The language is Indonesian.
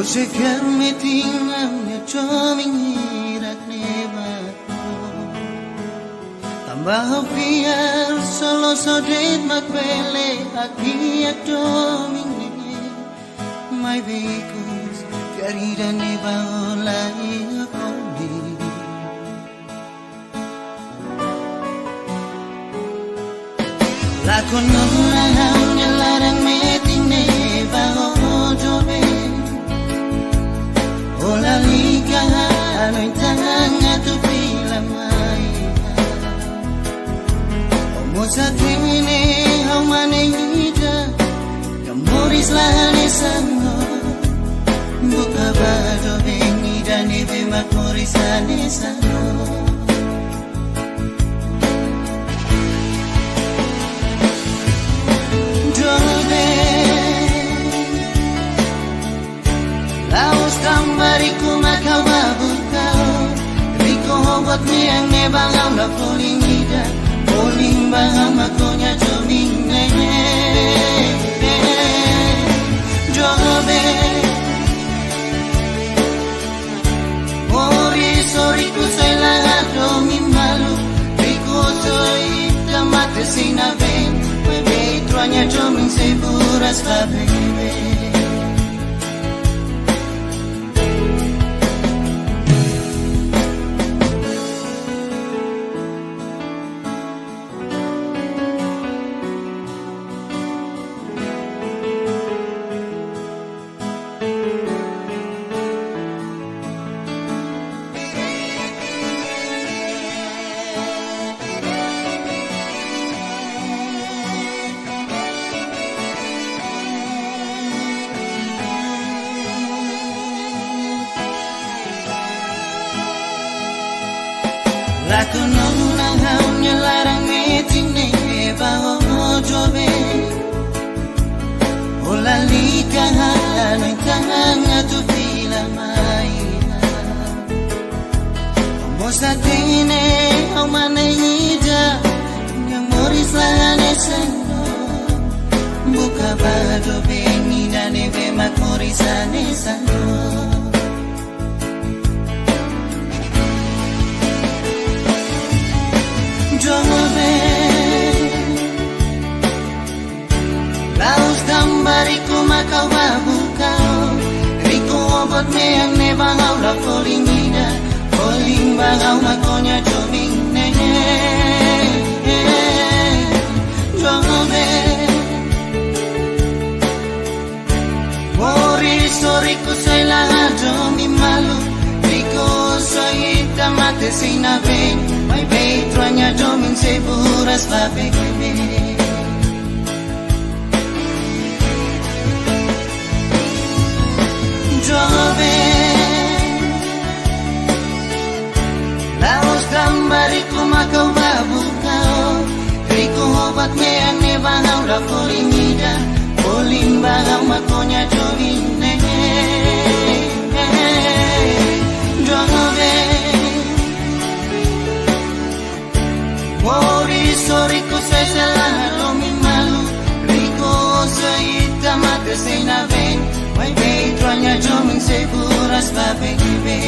se ferme tinga me chomingirak neba tambah fiar solo sodit makbele aki atomini my vehicles fiarida neba olai akoni la conora nyelarang meting neba ojobe Ola liga ano'y tanga tu pilamay Omo sa tine hau manehida Kamoris lahane sango Buka bado benida nebe makorisane sango Jode Laos tambariku makau babukau Riko hobot miang nebangau la poling ida Poling bangau makonya joming nene Jobe Ori soriku sailaha domi malu Riko soy tamate sinabe Bebe truanya joming seburas la bebe Laku nong hau nyelarang meting neba ojobe Ola lika hano'y tanga tu pilamay Omo sa tine hau manehida Yang moris lahane sango Buka bado benida nebe makorisane sango Jobe Laos tambariku makau babukau Riko obot meang nebangau la poling ida Poling bangau makonya joming nene Jobe Mori soriku sailaha jomi malu Riko soy tamate sinabe May betranya joming seburas la bebe Jobe Laos tambariku makau babukau Riko obat meang nebangau la poling ida Poling bangau makonya joming nene Jobe Mori soriku say salah domi malu Riko say tamate say na ven May betranya joming seburas la bebe